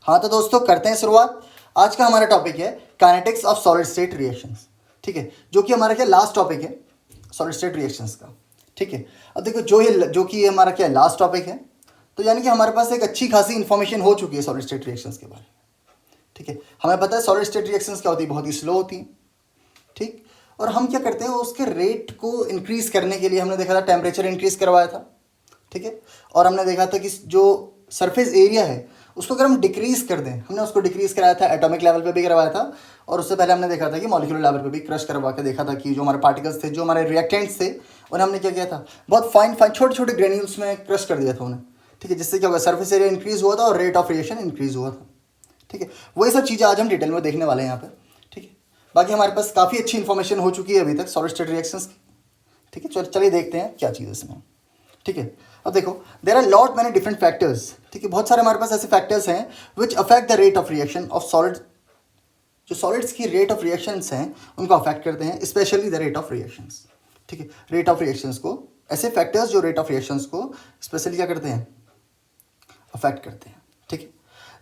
हाँ तो दोस्तों करते हैं शुरुआत। आज का हमारा टॉपिक है kinetics of solid state reactions. ठीक है, जो कि हमारा क्या लास्ट टॉपिक है सॉलिड स्टेट रिएक्शंस का। ठीक है, अब देखो जो कि ये हमारा क्या लास्ट टॉपिक है, तो यानी कि हमारे पास एक अच्छी खासी इन्फॉर्मेशन हो चुकी है सॉलिड स्टेट रिएक्शंस के बारे में। ठीक है, हमें पता है सॉलिड स्टेट रिएक्शंस क्या होती है, बहुत ही स्लो होती है। ठीक, और हम क्या करते हैं उसके रेट को इंक्रीज करने के लिए हमने देखा था टेम्परेचर इंक्रीज करवाया था। ठीक है, और हमने देखा था कि जो सरफेस एरिया है उसको अगर हम डिक्रीज कर दें, हमने उसको डिक्रीज कराया था, एटॉमिक लेवल पे भी करवाया था, और उससे पहले हमने देखा था कि मॉलिक्यूलर लेवल पे भी क्रश करवा के देखा था कि जो हमारे पार्टिकल्स थे, जो हमारे रिएक्टेंट्स थे, उन्हें हमने क्या किया था, बहुत फाइन फाइन छोटे छोटे ग्रेन्यूल्स में क्रश कर दिया था उन्हें। ठीक है, जिससे क्या होगा, सरफेस एरिया इंक्रीज हुआ था और रेट ऑफ रिएक्शन इंक्रीज हुआ था। ठीक है, वही सब चीज़ें आज हम डिटेल में देखने वाले हैं यहाँ पे। ठीक है, बाकी हमारे पास काफ़ी अच्छी इन्फॉर्मेशन हो चुकी है अभी तक सॉलिड स्टेट रिएक्शंस की। ठीक है, चलिए देखते हैं क्या चीज़ है इसमें। ठीक है, अब देखो there are lot many different factors. ठीक है, बहुत सारे हमारे पास ऐसे फैक्टर्स हैं which affect the rate of reaction of solid. जो सॉलिड्स की रेट ऑफ रिएक्शंस हैं उनको अफेक्ट करते हैं, specially the rate of reactions. ठीक है, रेट ऑफ रिएक्शंस को, ऐसे फैक्टर्स जो रेट ऑफ रिएक्शंस को स्पेशली क्या करते हैं, अफेक्ट करते हैं। ठीक है,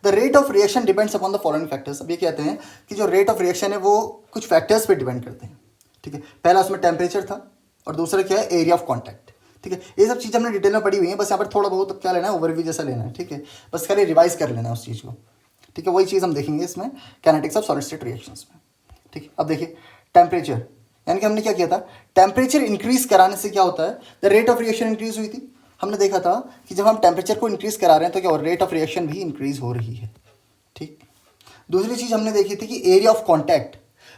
the rate of reaction depends upon the following factors. अब ये कहते हैं कि जो रेट ऑफ रिएक्शन है वो कुछ फैक्टर्स पे डिपेंड करते हैं। ठीक है, पहला उसमें टेम्परेचर था और दूसरा क्या है, एरिया ऑफ कॉन्टैक्ट। ठीक है, ये सब चीज़ हमने डिटेल में पढ़ी हुई है, बस यहाँ पर थोड़ा बहुत क्या लेना है, ओवरव्यू जैसा लेना है। ठीक है, बस खाली रिवाइज कर लेना है उस चीज़ को। ठीक है, वही चीज़ हम देखेंगे इसमें kinetics of solid state reactions में। ठीक है, अब देखिए टेम्परेचर, यानी कि हमने क्या किया था, टेम्परेचर इंक्रीज कराने से क्या होता है, the rate of reaction increase हुई थी। हमने देखा था कि जब हम टेम्परेचर को इंक्रीज करा रहे हैं तो क्या रेट ऑफ रिएक्शन भी इंक्रीज हो रही है। ठीक, दूसरी चीज़ हमने देखी थी कि area of contact,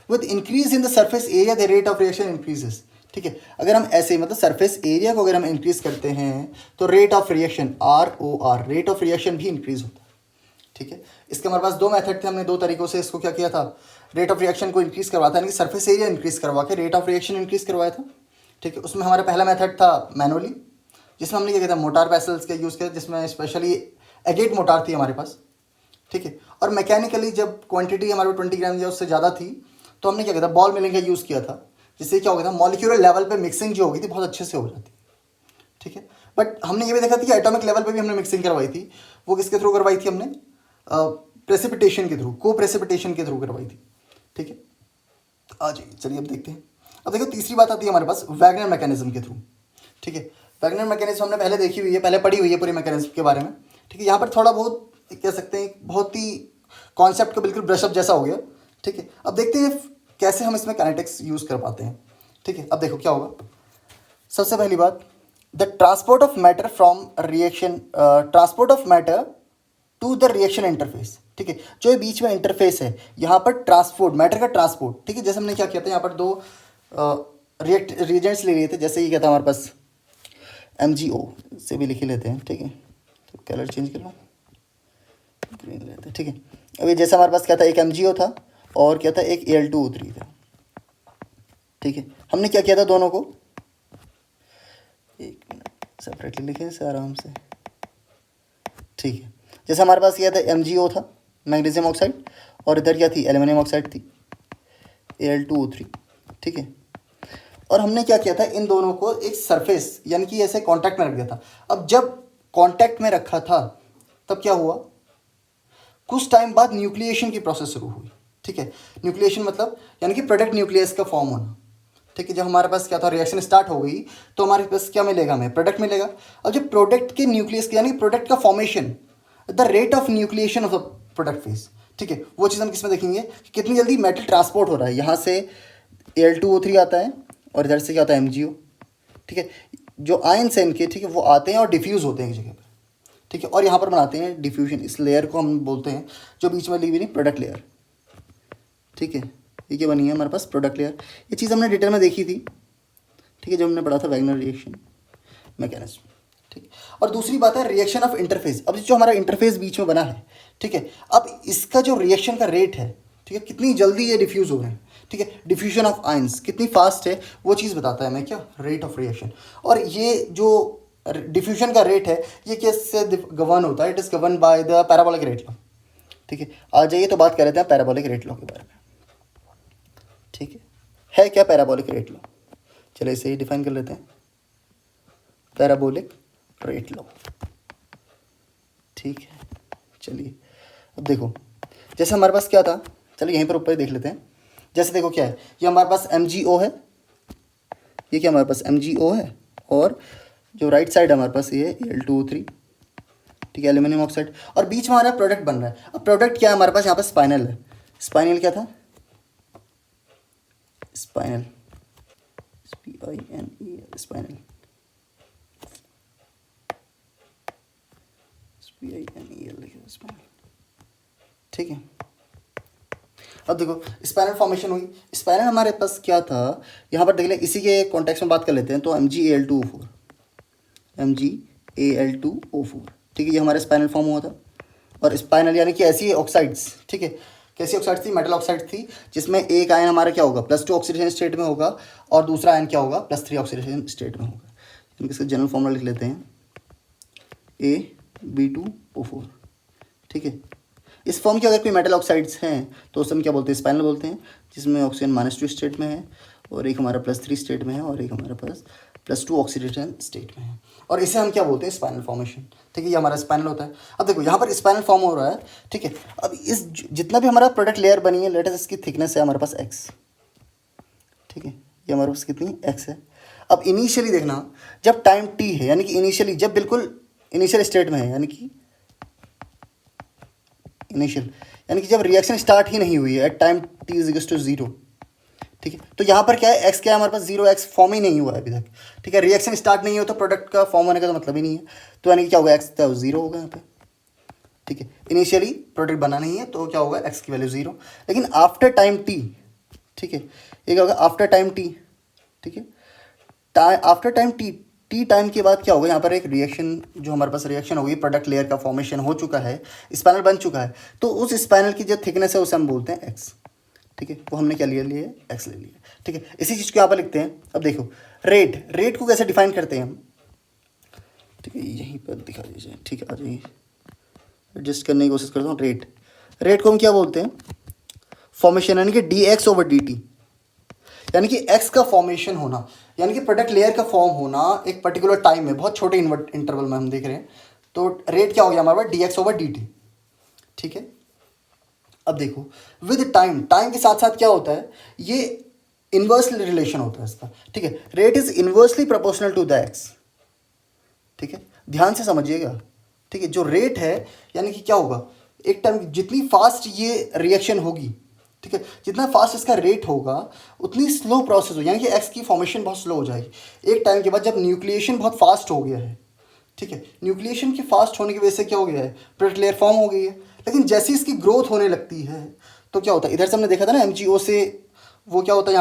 with increase in the surface area the rate of reaction increases. ठीक है, अगर हम ऐसे मतलब सरफेस एरिया को अगर हम इंक्रीज करते हैं तो rate of reaction ROR, rate of reaction भी इंक्रीज होता है। ठीक है, इसके हमारे पास दो मेथड थे, हमने दो तरीकों से इसको क्या किया था, रेट ऑफ रिएक्शन को इंक्रीज करवाया था, यानी कि सरफेस एरिया इंक्रीज करवा के रेट ऑफ रिएक्शन इंक्रीज करवाया था। ठीक है, उसमें हमारा पहला मेथड था मैनुअली, जिसमें हमने क्या किया था, मोटार पैसल्स का यूज़ किया, जिसमें स्पेशली एगेट मोटार थी हमारे पास। ठीक है, और मैकेनिकली जब क्वांटिटी हमारे 20 ग्राम या उससे ज़्यादा थी तो हमने क्या किया था, बॉल मिलिंग का यूज़ किया था, जिससे क्या हो गया था, मॉलिक्यूलर लेवल पे मिक्सिंग जो होगी थी बहुत अच्छे से हो जाती। ठीक है, बट हमने ये भी देखा था कि एटॉमिक लेवल पे भी हमने मिक्सिंग करवाई थी। वो किसके थ्रू करवाई थी, हमने प्रेसिपिटेशन के थ्रू, को प्रेसिपिटेशन के थ्रू करवाई थी। ठीक है, आ जाइए चलिए अब देखते हैं। अब देखो तीसरी बात आती है हमारे पास वैगनर मैकेनिज्म के थ्रू। ठीक है, वैगनर मैकेनिज्म हमने पहले देखी हुई है, पहले पढ़ी हुई है पूरी मैकेनिज्म के बारे में। ठीक है, यहाँ पर थोड़ा बहुत कह सकते हैं बहुत ही कॉन्सेप्ट का बिल्कुल ब्रशअप जैसा हो गया। ठीक है, अब देखते हैं कैसे हम इसमें काइनेटिक्स यूज़ कर पाते हैं। ठीक है, अब देखो क्या होगा, सबसे पहली बात, the transport of matter from reaction, transport of matter to the reaction interface. ठीक है, जो ये बीच में इंटरफेस है यहाँ पर ट्रांसपोर्ट, मैटर का ट्रांसपोर्ट। ठीक है, जैसे हमने क्या किया था, यहाँ पर दो रिएजेंट्स ले लिए थे, जैसे ये क्या था हमारे पास MgO से भी लिख ही लेते हैं। ठीक है, तो कलर चेंज कर लो, ग्रीन लेते हैं। ठीक है, अभी जैसे हमारे पास क्या था, एक MgO था और क्या था, एक Al2O3 था। ठीक है, हमने क्या किया था, दोनों को एक मिनट सेपरेटली लिखे इसे आराम से। ठीक है, जैसे हमारे पास क्या था, MgO था, मैग्नीशियम ऑक्साइड, और इधर क्या थी, एल्युमिनियम ऑक्साइड थी, Al2O3। ठीक है, और हमने क्या किया था, इन दोनों को एक सरफेस यानी कि ऐसे कांटेक्ट में रख दिया था। अब जब कांटेक्ट में रखा था तब क्या हुआ, कुछ टाइम बाद न्यूक्लिएशन की प्रोसेस शुरू हुई। ठीक है, न्यूक्लिएशन मतलब यानी कि प्रोडक्ट न्यूक्लियस का फॉर्म होना। ठीक है, जब हमारे पास क्या था, रिएक्शन स्टार्ट हो गई तो हमारे पास क्या मिलेगा, हमें प्रोडक्ट मिलेगा। अब जब प्रोडक्ट के न्यूक्लियस यानी प्रोडक्ट का formation, the rate of nucleation of the product phase. ठीक है, वो चीज़ हम किसमें देखेंगे कि कितनी जल्दी मेटल ट्रांसपोर्ट हो रहा है, यहाँ से Al2O3 आता है और इधर से क्या होता है, MgO। ठीक है, जो आयंस हैं इनके, ठीक है, वो आते हैं और डिफ्यूज़ होते हैं एक जगह पर। ठीक है, और यहाँ पर बनाते हैं डिफ्यूजन, इस लेयर को हम बोलते हैं जो बीच में ली हुई, प्रोडक्ट लेयर। ठीक है, ये क्या बनी है हमारे पास, प्रोडक्ट लेयर। ये चीज़ हमने डिटेल में देखी थी। ठीक है, जब हमने पढ़ा था वैगनर रिएक्शन मैकेनिज्म। ठीक, और दूसरी बात है रिएक्शन ऑफ इंटरफेस। अब जो हमारा इंटरफेस बीच में बना है, ठीक है, अब इसका जो रिएक्शन का रेट है, ठीक है, कितनी जल्दी ये डिफ्यूज़ हो रहे हैं। ठीक है, डिफ्यूजन ऑफ आयंस कितनी फास्ट है, वो चीज़ बताता है हमें क्या, रेट ऑफ रिएक्शन। और ये जो डिफ्यूजन का रेट है ये कैसे गवर्न होता है, it is govern by the parabolic rate law. ठीक है, आ जाइए तो बात कर लेते हैं पैराबोलिक रेट लॉ के बारे में। ठीक है क्या पैराबोलिक रेट लॉ, चलो इसे ही डिफाइन कर लेते हैं, पैराबोलिक रेट लॉ। ठीक है, चलिए अब देखो जैसे हमारे पास क्या था, चलो यहीं पर ऊपर ही देख लेते हैं। जैसे देखो क्या है, ये हमारे पास MgO है, ये क्या हमारे पास MgO है, और जो राइट साइड है हमारे पास ये Al2O3, ठीक है, एल्यूमिनियम ऑक्साइड, और बीच में हमारा प्रोडक्ट बन रहा है। अब प्रोडक्ट क्या है हमारे पास यहाँ पर, स्पाइनल है। स्पाइनल क्या था, स्पाइनल, SPINEL, स्पाइनल, SPINEL लिखा स्पाइनल, ठीक है। अब देखो स्पाइनल फॉर्मेशन हुई। स्पाइनल हमारे पास क्या था यहाँ पर, देख ले, इसी के कॉन्टेक्स्ट में बात कर लेते हैं। तो MgAl2O4, MgAl2O4, ठीक है, ये हमारा स्पाइनल फॉर्म हुआ था। और स्पाइनल यानी कि ऐसी ऑक्साइड्स, ठीक है, कैसी ऑक्साइड थी, मेटल ऑक्साइड थी, जिसमें एक आयन हमारा क्या होगा, +2 ऑक्सीडेशन स्टेट में होगा, और दूसरा आयन क्या होगा, +3 ऑक्सीडेशन स्टेट में होगा। यानी कि इसका जनरल फॉर्मूला लिख लेते हैं, AB2O4, ठीक है। इस फॉर्म के अगर कोई मेटल ऑक्साइड्स हैं तो उसे हम क्या बोलते हैं, स्पाइनल बोलते हैं, जिसमें ऑक्सीजन -2 स्टेट में है, और एक हमारा +3 स्टेट में है, और एक हमारे पास +2 ऑक्सीडेशन स्टेट में है, और इसे हम क्या बोलते हैं, स्पाइनल फॉर्मेशन, ठीक है, ये हमारा स्पाइनल होता है। अब देखो यहाँ पर स्पाइनल फॉर्म हो रहा है, ठीक है। अब इस जितना भी हमारा प्रोडक्ट लेयर बनी है, लेट अस इसकी थिकनेस है हमारे पास x, ठीक है, ये हमारे पास कितनी x है। अब इनिशियली देखना, जब टाइम t है, यानी कि इनिशियली, जब बिल्कुल इनिशियल स्टेट में है, यानी कि इनिशियल, यानी कि जब रिएक्शन स्टार्ट ही नहीं हुई है, एट टाइम t = 0, ठीक है। तो यहाँ पर क्या है, x क्या है हमारे पास, 0, x फॉर्म ही नहीं हुआ है अभी तक, ठीक है। रिएक्शन स्टार्ट नहीं हो तो प्रोडक्ट का फॉर्म होने का तो मतलब ही नहीं है। तो यानी कि क्या होगा, x तो 0 होगा यहाँ पे, ठीक है। इनिशियली प्रोडक्ट बना नहीं है तो क्या होगा, x की वैल्यू 0। लेकिन आफ्टर टाइम t, ठीक है, ये क्या होगा, आफ्टर टाइम t, ठीक है, आफ्टर टाइम टी टाइम के बाद क्या होगा, यहाँ पर एक रिएक्शन, जो हमारे पास रिएक्शन होगी, प्रोडक्ट लेयर का फॉर्मेशन हो चुका है, स्पाइनल बन चुका है। तो उस स्पाइनल की जो थिकनेस है उसे हम बोलते हैं x, ठीक है। वो हमने क्या लिया, x ले लिया, ठीक है। इसी चीज़ को यहाँ पर लिखते हैं। अब देखो रेट को कैसे डिफाइन करते हैं हम, ठीक है, यहीं पर दिखा दीजिए, ठीक है, आ जाइए, एडजस्ट करने की कोशिश करता हूँ। रेट को हम क्या बोलते हैं, फॉर्मेशन, यानी कि dx/dt, यानी कि x का फॉर्मेशन होना, यानी कि प्रोडक्ट लेयर का फॉर्म होना एक पर्टिकुलर टाइम में, बहुत छोटे इंटरवल में हम देख रहे हैं। तो रेट क्या हो गया हमारे पास, dx/dt, ठीक है। अब देखो विद टाइम के साथ साथ क्या होता है, ये इन्वर्सली रिलेशन होता है इसका, ठीक है। Rate is inversely proportional to the x, ठीक है, ध्यान से समझिएगा, ठीक है। जो रेट है यानी कि क्या होगा, एक टाइम जितनी फास्ट ये रिएक्शन होगी, ठीक है, जितना फास्ट इसका रेट होगा उतनी स्लो प्रोसेस हो, यानी कि एक्स की फॉर्मेशन बहुत स्लो हो जाएगी। एक टाइम के बाद जब न्यूक्लिएशन बहुत फास्ट हो गया है, ठीक है, न्यूक्लिएशन के फास्ट होने की वजह से क्या हो गया है, प्रोडक्ट लेयर फॉर्म हो गई है। लेकिन जैसे इसकी ग्रोथ होने लगती है तो क्या होता है, इधर से हमने देखा था ना MgO से, वो क्या होता है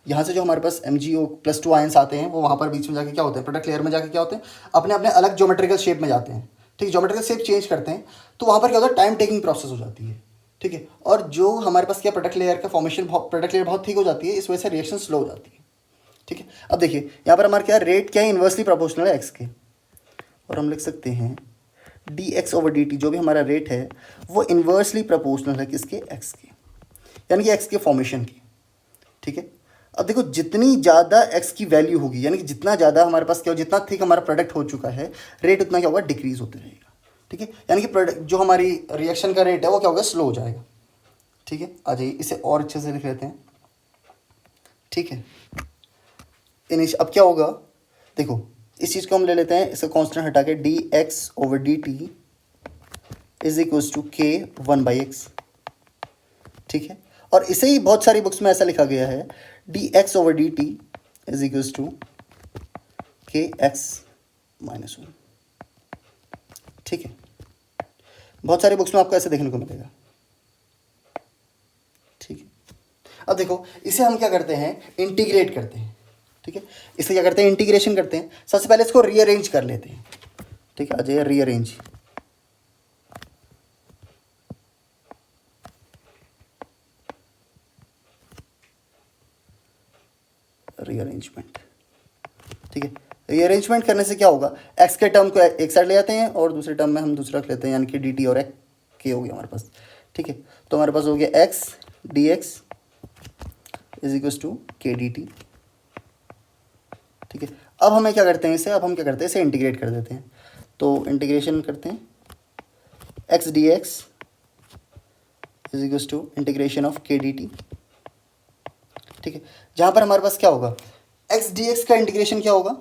यहाँ से जो हमारे पास MgO+2 आयंस आते हैं, वो वहाँ पर बीच में जाके क्या होते हैं, प्रोडक्ट लेयर में जाके क्या होते हैं, अपने अपने अलग ज्योमेट्रिकल शेप में जाते हैं, ठीक, ज्योमेट्रिकल शेप चेंज करते हैं। तो वहाँ पर क्या होता है, टाइम टेकिंग प्रोसेस हो जाती है, ठीक है। और जो हमारे पास क्या, प्रोडक्ट लेयर का फॉर्मेशन, प्रोडक्ट लेयर बहुत थिक हो जाती है, इस वजह से रिएक्शन स्लो हो जाती है, ठीक है। अब देखिए यहाँ पर हमारा क्या रेट क्या है, इन्वर्सली प्रोपोर्शनल है x के, और हम लिख सकते हैं dx/dt, जो भी हमारा रेट है वो इन्वर्सली प्रोपोर्शनल है किसके, x के, यानी कि x के फॉर्मेशन की, ठीक है। अब देखो जितनी ज़्यादा x की वैल्यू होगी, यानी कि जितना ज़्यादा हमारे पास क्या हो, जितना थिक हमारा प्रोडक्ट हो चुका है, रेट उतना क्या होगा, डिक्रीज होते रहेगा, ठीक है। यानी कि प्रोडक्ट जो हमारी रिएक्शन का रेट है वो क्या होगा, स्लो हो जाएगा, ठीक है। आ जाइए इसे और अच्छे से लिख लेते हैं, ठीक है। अब क्या होगा, देखो इस चीज़ को हम ले लेते हैं, इसका कांस्टेंट हटा के, dx/dt = k1/x, ठीक है। और इसे ही बहुत सारी बुक्स में ऐसा लिखा गया है, dx/dt = kx-1, ठीक है। बहुत सारी बुक्स में आपको ऐसे देखने को मिलेगा, ठीक है। अब देखो इसे हम क्या करते हैं, इंटीग्रेट करते हैं, ठीक है। इसे क्या करते हैं, इंटीग्रेशन करते हैं। सबसे पहले इसको रीअरेंज कर लेते हैं, ठीक है, आ जाइए रीअरेंज, रीअरेंजमेंट, ठीक है। रीअरेंजमेंट करने से क्या होगा, एक्स के टर्म को एक साइड ले जाते हैं और दूसरे टर्म में हम दूसरा रख लेते हैं, यानी कि dt और k हो गया हमारे पास, ठीक है। तो हमारे पास हो गया x dx = k dt, ठीक है। अब हमें क्या करते हैं, इसे अब हम क्या करते हैं, इसे इंटीग्रेट कर देते हैं। तो इंटीग्रेशन करते हैं, x d x is equal to integration of k d t. ठीक है, जहाँ पर हमारे पास क्या होगा, एक्स डी एक्स का इंटीग्रेशन क्या होगा,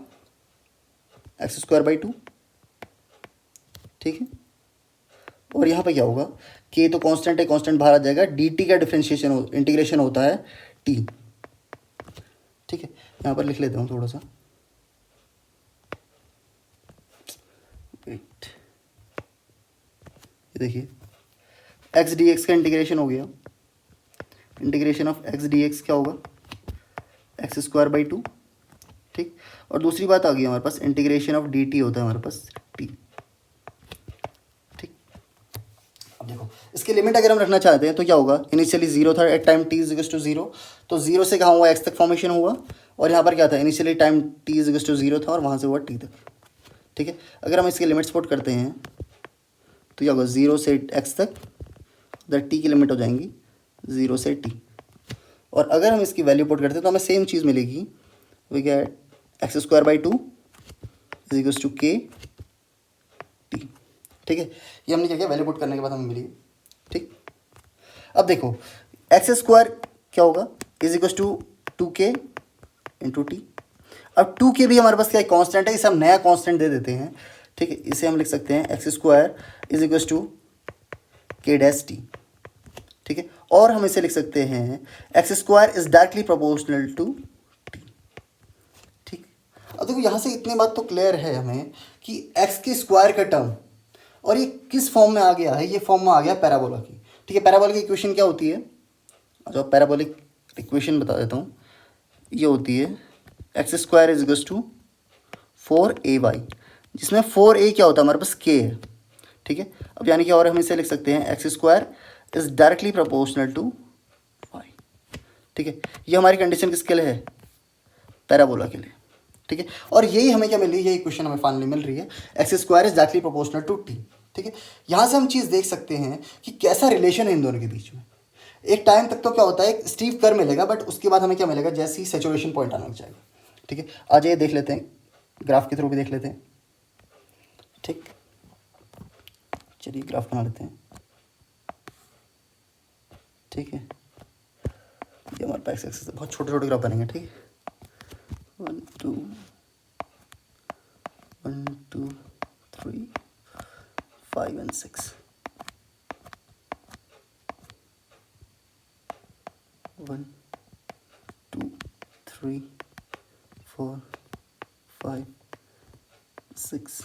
एक्स स्क्वायर बाई टू। ठीक है, और यहाँ पे क्या होगा, के तो कांस्टेंट है, कांस्टेंट बाहर आ जाएगा, डी टी का डिफ्रेंशिएशन इंटीग्रेशन होता है टी। ठीक है, यहाँ पर लिख लेता हूँ थोड़ा सा, वेट, ये देखिए एक्स डी एक्स का इंटीग्रेशन हो गया, integration of x d x क्या होगा, एक्स स्क्वायर बाई टू। ठीक, और दूसरी बात आ गई हमारे पास, इंटीग्रेशन ऑफ डी टी होता है हमारे पास टी। ठीक, अब देखो इसकी लिमिट अगर हम रखना चाहते हैं तो क्या होगा, इनिशियली जीरो था at time t is equal to zero, तो जीरो से कहाँ हुआ, एक्स तक फॉर्मेशन हुआ, और यहाँ पर क्या था, initially time t is equal to zero था और वहाँ से हुआ टी तक। ठीक है, अगर हम इसके लिमिट्स पुट करते हैं तो क्या होगा, जीरो से एक्स तक, उधर टी की लिमिट हो जाएंगी जीरो से टी, और अगर हम इसकी वैल्यू पुट करते हैं तो हमें सेम चीज़ मिलेगी, we get x square by two is equal to k t. ठीक है, ये हमने क्या किया, वैल्यू पुट करने के बाद हमें मिली। ठीक, अब देखो एक्स स्क्वायर क्या होगा, इज इक्वल टू के इंटू टी। अब टू के भी हमारे पास क्या कांस्टेंट है, इसे हम नया कांस्टेंट दे देते हैं। ठीक है, इसे हम लिख सकते हैं x square is equal to k dash t. ठीक है, और हम इसे लिख सकते हैं x square is directly proportional to t. ठीक, अब देखो यहाँ से इतनी बात तो क्लियर है हमें कि एक्स के स्क्वायर का टर्म, और ये किस फॉर्म में आ गया है, ये फॉर्म में आ गया पैराबोला की। ठीक है, पैराबोला की इक्वेशन क्या होती है, जो पैराबोलिक इक्वेशन बता देता हूँ, ये होती है x square is equal to 4ay, जिसमें 4a क्या होता है हमारे पास, के है। ठीक है, अब यानी कि और हम इसे लिख सकते हैं x square is directly proportional to y. ठीक है, ये हमारी कंडीशन किसके लिए है, पैराबोला के लिए। ठीक है, और यही हमें क्या मिल रही है, यही क्वेश्चन हमें फाइनली मिल रही है, x square is directly proportional to t. ठीक है, यहाँ से हम चीज़ देख सकते हैं कि कैसा रिलेशन है इन दोनों के बीच में। एक टाइम तक तो क्या होता है, एक स्टीव कर्व मिलेगा, बट उसके बाद हमें क्या मिलेगा, जैसे ही सैचुरेशन पॉइंट आना लग जाएगा। ठीक है, आज ये देख लेते हैं, ग्राफ के थ्रू भी देख लेते हैं। ठीक, चलिए ग्राफ बना लेते हैं। ठीक है, ये हमारे पास एक्सेस बहुत छोटे छोटे ग्राफ बनेंगे। ठीक है, 1 2 3 5 and 6, 1 2 3 4 5 6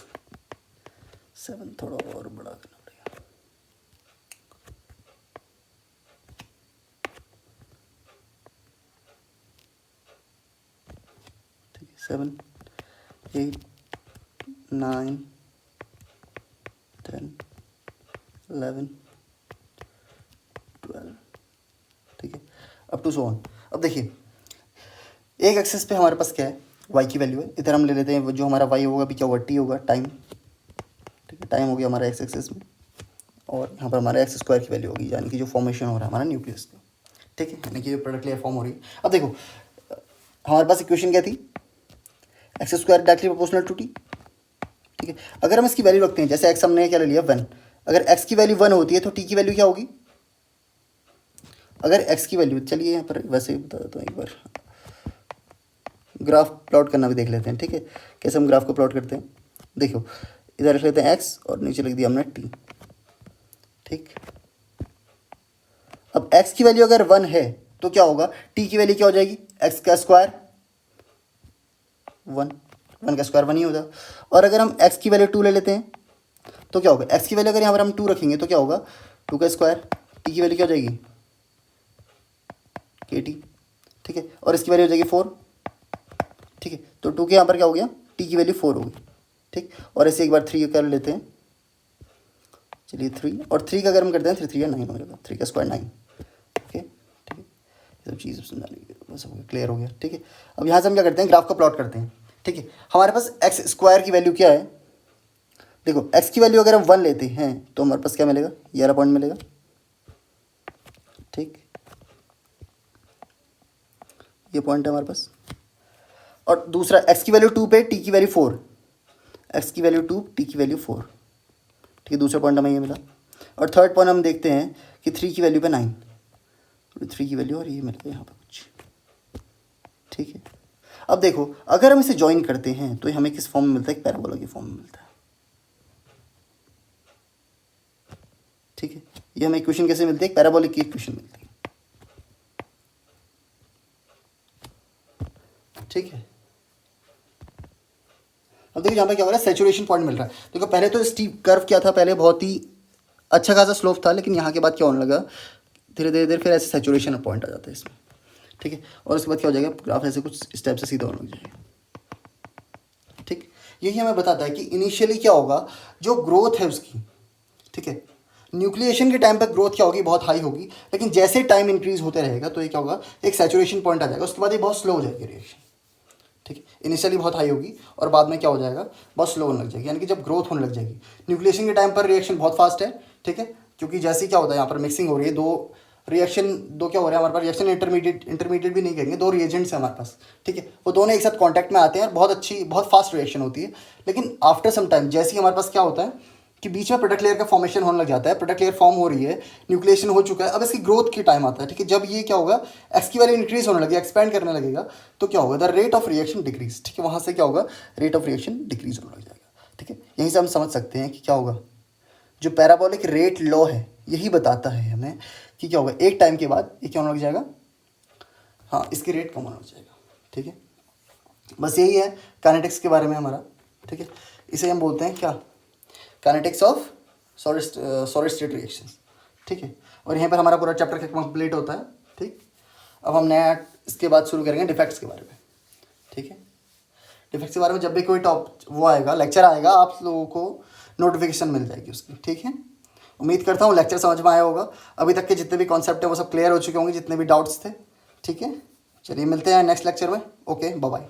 7, थोड़ा और बड़ा करना पड़ेगा। ठीक है, 7 8 9 10 11 12। ठीक है, अप टू सो ऑन। अब देखिए एक एक्सेस पे हमारे पास क्या है, वाई की वैल्यू है, इधर हम ले लेते हैं जो हमारा वाई होगा भी क्या होगा, टी होगा, टाइम। ठीक है, टाइम हो गया हमारा एक्स एक्सेस में, और यहाँ पर हमारा एक्स स्क्वायर की वैल्यू होगी, यानी कि जो फॉर्मेशन हो रहा है हमारा न्यूक्लियस का। ठीक है, यानी कि जो प्रोडक्ट लेयर फॉर्म हो रही है। अब देखो हमारे पास इक्वेशन क्या थी, x square directly proportional to t. ठीक है, अगर हम इसकी वैल्यू रखते हैं, जैसे एक्स हमने क्या ले लिया 1, अगर एक्स की वैल्यू 1 होती है तो टी की वैल्यू क्या होगी, अगर एक्स की वैल्यू, चलिए यहाँ पर वैसे ही बता देता हूँ, एक बार ग्राफ प्लॉट करना भी देख लेते हैं। ठीक है, कैसे हम ग्राफ को प्लॉट करते हैं, देखो इधर लिख लेते हैं एक्स और नीचे लिख दिया हमने टी। ठीक, अब एक्स की वैल्यू अगर 1 है तो क्या होगा, टी की वैल्यू क्या हो जाएगी, एक्स का स्क्वायर 1, 1 का स्क्वायर 1 ही होगा। और अगर हम एक्स की वैल्यू 2 ले लेते हैं तो क्या होगा, एक्स की वैल्यू अगर यहाँ पर हम 2 रखेंगे तो क्या होगा, 2 का स्क्वायर, टी की वैल्यू क्या हो जाएगी, के टी। ठीक है, और इसकी वैल्यू हो जाएगी 4। ठीक है, तो 2 के यहाँ पर क्या हो गया, टी की वैल्यू 4 होगी। ठीक, और ऐसे एक बार 3 कर लेते हैं, चलिए 3, और 3 का अगर हम करते हैं 3 3 9 हो जाएगा, 3 का स्क्वायर 9। ओके, ठीक है, ये सब चीज़ समझानी बस हो गया, क्लियर हो गया। ठीक है, अब यहाँ से हम क्या करते हैं, ग्राफ का प्लॉट करते हैं। ठीक है, हमारे पास एक्स स्क्वायर की वैल्यू क्या है, देखो एक्स की वैल्यू अगर हम 1 लेते हैं तो हमारे पास क्या मिलेगा, ये वाला पॉइंट मिलेगा। ठीक, ये पॉइंट है हमारे पास, और दूसरा एक्स की वैल्यू 2 पे टी की वैल्यू 4, एक्स की वैल्यू 2 टी की वैल्यू 4। ठीक है, दूसरा पॉइंट हमें ये मिला। और थर्ड पॉइंट हम देखते हैं कि 3 की वैल्यू पे 9, 3 की वैल्यू और ये मिलता है यहाँ पे कुछ, ठीक है। अब देखो अगर हम इसे ज्वाइन करते हैं तो हमें किस फॉर्म में मिलता है, एक पैराबोला के फॉर्म में मिलता है, ठीक है। ये हमें इक्वेशन कैसे मिलती है, एक पैराबोलिक की इक्वेशन मिलती है, ठीक है। अब देखिए यहाँ पे क्या हो रहा है, सैचुरेशन पॉइंट मिल रहा है। देखो पहले तो स्टीप कर्व क्या था, पहले बहुत ही अच्छा खासा स्लोप था, लेकिन यहाँ के बाद क्या होने लगा, धीरे धीरे धीरे फिर ऐसे सैचुरेशन पॉइंट आ जाता है इसमें, ठीक है। और उसके बाद क्या हो जाएगा, ग्राफ ऐसे कुछ स्टेप से सीधा होने लग जाएगा, ठीक। यही हमें बताता है कि इनिशियली क्या होगा, जो ग्रोथ है उसकी, ठीक है, न्यूक्लिएशन के टाइम पर ग्रोथ क्या होगी, बहुत हाई होगी, लेकिन जैसे टाइम इंक्रीज होते रहेगा तो ये क्या होगा, एक सैचुरेशन पॉइंट आ जाएगा, उसके बाद ये बहुत स्लो हो जाएगी रिएक्शन, ठीक है। इनिशियली बहुत हाई होगी और बाद में क्या हो जाएगा, बहुत स्लो होने लग जाएगी, यानी कि जब ग्रोथ होने लग जाएगी। न्यूक्लिएशन के टाइम पर रिएक्शन बहुत फास्ट है, ठीक है, क्योंकि जैसे क्या होता है यहाँ पर मिक्सिंग हो रही है, दो क्या हो रहा है हमारे पास, रिएक्शन इंटरमीडिएट भी नहीं कहेंगे, दो रिएजेंट्स हैं हमारे पास, ठीक है, वो दोनों एक साथ कांटेक्ट में आते हैं और बहुत फास्ट रिएक्शन होती है। लेकिन आफ्टर सम टाइम जैसे ही हमारे पास क्या होता है कि बीच में प्रोडक्ट लेयर का फॉर्मेशन होने लग जाता है, प्रोडक्ट लेयर फॉर्म हो रही है, न्यूक्लिएशन हो चुका है, अब इसकी ग्रोथ की टाइम आता है, ठीक है। जब ये क्या होगा, एक्स की वैल्यू इंक्रीज होने लगी, एक्सपैंड करने लगेगा, तो क्या होगा, the rate of reaction decrease, ठीक है। वहाँ से क्या होगा, रेट ऑफ रिएक्शन डिक्रीज होने लग जाएगा, ठीक है। यहीं से हम समझ सकते हैं कि क्या होगा, जो पैराबोलिक रेट लॉ है यही बताता है हमें कि क्या होगा, एक टाइम के बाद ये क्या होने लग जाएगा, हाँ, इसकी रेट कम होने लग जाएगा, ठीक है। बस यही है काइनेटिक्स के बारे में हमारा, ठीक है। इसे हम बोलते हैं क्या, kinetics of solid state reactions, ठीक है। और यहाँ पर हमारा पूरा चैप्टर कंप्लीट होता है, ठीक। अब हम नया इसके बाद शुरू करेंगे डिफेक्ट्स के बारे में, ठीक है। डिफेक्ट्स के बारे में जब भी कोई वो आएगा, लेक्चर आएगा, आप लोगों को नोटिफिकेशन मिल जाएगी उसकी, ठीक है। उम्मीद करता हूँ लेक्चर समझ में आया होगा, अभी तक के जितने भी कॉन्सेप्ट है वो सब क्लियर हो चुके होंगे, जितने भी डाउट्स थे, ठीक है। चलिए मिलते हैं नेक्स्ट लेक्चर में, ओके, बाय बाय।